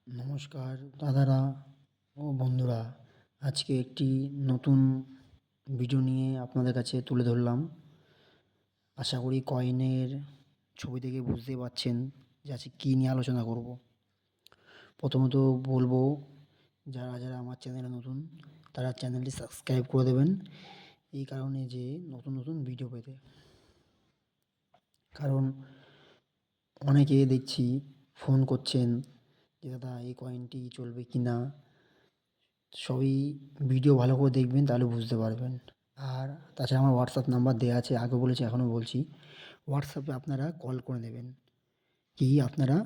নমস্কার দাদারা ও বন্ধুরা, আজকে একটি নতুন ভিডিও নিয়ে আপনাদের কাছে তুলে ধরলাম। আশা করি কয়েনের ছবি দেখে বুঝতে পারছেন যে আজকে কী নিয়ে আলোচনা করব। প্রথমত বলবো, যারা যারা আমার চ্যানেলে নতুন তারা চ্যানেলটি সাবস্ক্রাইব করে দেবেন, এই কারণে যে নতুন নতুন ভিডিও পেতে। কারণ অনেকে দেখছি ফোন করছেন যে দাদা এই কয়েনটি চলবে কি না। সবই ভিডিও ভালো করে দেখবেন, তাহলে বুঝতে পারবেন। আর তাছাড়া আমার হোয়াটসঅ্যাপ নাম্বার দেওয়া আছে, আগে বলেছি এখনও বলছি। হোয়াটসঅ্যাপে আপনারা কল করে নেবেন, কি আপনারা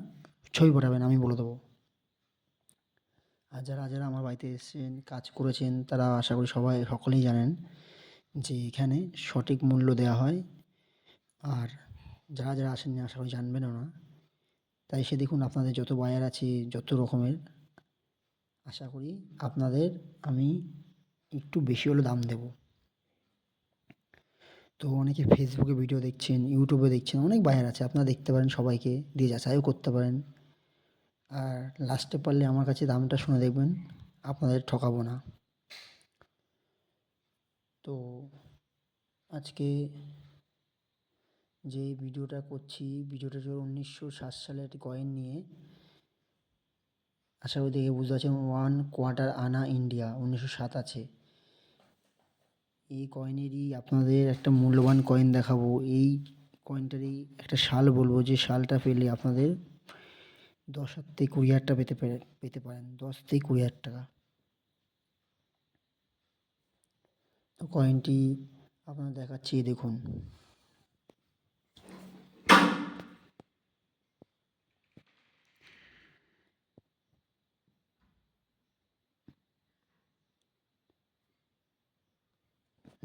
ছবি পাঠাবেন, আমি বলে দেবো। আর যারা যারা আমার বাড়িতে এসেছেন কাজ করেছেন তারা আশা করি সকলেই জানেন যে এখানে সঠিক মূল্য দেওয়া হয়। আর যারা যারা আসেননি আশা করি জানবেনও না। তাই সে দেখুন, আপনাদের যত বায়ার আছে, যত রকমের, আশা করি আপনাদের আমি একটু বেশি হলে দাম দেবো। তো অনেকে ফেসবুকে ভিডিও দেখছেন, ইউটিউবে দেখছেন, অনেক বায়ার আছে, আপনারা দেখতে পারেন, সবাইকে দিয়ে যাচাইও করতে পারেন। আর লাস্টে পারলে আমার কাছে দামটা শুনে দেখবেন, আপনাদের ঠকাবো না। তো আজকে যে ভিডিওটা করছি, ভিডিওটা হচ্ছে 1960 সালের একটি কয়েন নিয়ে। আশা করি দেখে বুঝতে পারছেন, 1/4 আনা ইন্ডিয়া 1907 আছে। এই কয়েনেরই আপনাদের একটা মূল্যবান কয়েন দেখাবো। এই কয়েনটারই একটা সাল বলবো, যে সালটা পেলে আপনাদের 10,000 থেকে 20,000 টাকা পেতে পারেন, 10,000 থেকে 20,000 টাকা। তো কয়েনটি আপনার দেখাচ্ছি, দেখুন।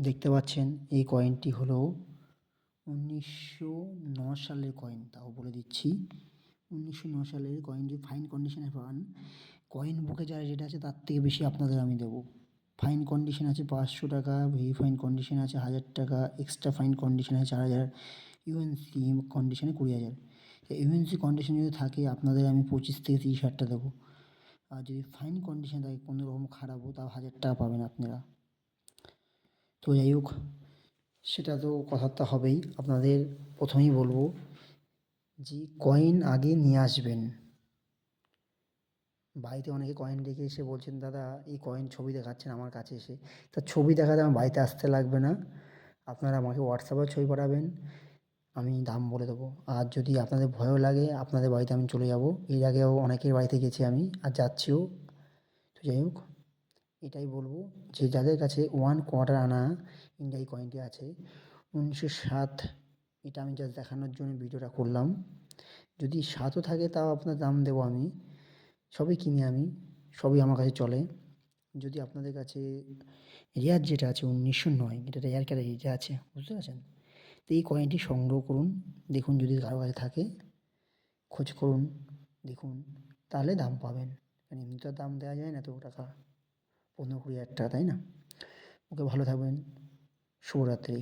দেখতে পাচ্ছেন এই কয়েনটি হলো 1909 সালের কয়েন, তাও বলে দিচ্ছি। 1909 সালের কয়েন, যে ফাইন কন্ডিশনে পান। কয়েন বুকে যারা যেটা আছে তার থেকে বেশি আপনাদের আমি দেবো। ফাইন কন্ডিশন আছে 500 টাকা, ভেরি ফাইন কন্ডিশন আছে 1,000 টাকা, এক্সট্রা ফাইন কন্ডিশন আছে 4,000, ইউএনসি কন্ডিশনে 20,000। ইউএনসি কন্ডিশন যদি থাকে আপনাদের আমি 25,000 থেকে 30,000 টাকা দেবো। আর যদি ফাইন কন্ডিশন থাকে কোনো রকম খারাপও, তাও 1,000 টাকা পাবেন আপনারা। তো যাই হোক, সেটা তো কথা তো হবেই। আপনাদের প্রথমেই বলবো যে কয়েন আগে নিয়ে আসবেন। বাড়িতে অনেকে কয়েন রেখে এসে বলছেন দাদা এই কয়েন ছবি দেখাচ্ছেন আমার কাছে এসে। তা ছবি দেখাতে আমার বাড়িতে আসতে লাগবে না, আপনারা আমাকে হোয়াটসঅ্যাপে ছবি পাঠাবেন, আমি দাম বলে দেবো। আর যদি আপনাদের ভয়ও লাগে, আপনাদের বাড়িতে আমি চলে যাব। এর আগেও অনেকের বাড়িতে গেছি আমি, আর যাচ্ছিও। তো যাই হোক, এটাই বলবো যে যাদের কাছে 1/4 আনা ইন্ডিয়া কয়েনটি আছে 1907, এটা আমি জাস্ট দেখানোর জন্য ভিডিওটা করলাম। যদি 7ও থাকে তাও আপনার দাম দেবো আমি। সবই কিনি আমি, সবই আমার কাছে চলে। যদি আপনাদের কাছে রেয়ার যেটা আছে 1909, এটা রেয়ার ক্যাটাগরিতে আছে, বুঝতে পারছেন। তো এই কয়েনটি সংগ্রহ করুন, দেখুন যদি কারো কাছে থাকে, খোঁজ করুন, দেখুন, তাহলে দাম পাবেন। কারণ এমনি তো আর দাম দেওয়া যায় না এত টাকা, 15-20 হাজার টাকা, তাই না? ওকে, ভালো থাকবেন, শুভরাত্রি।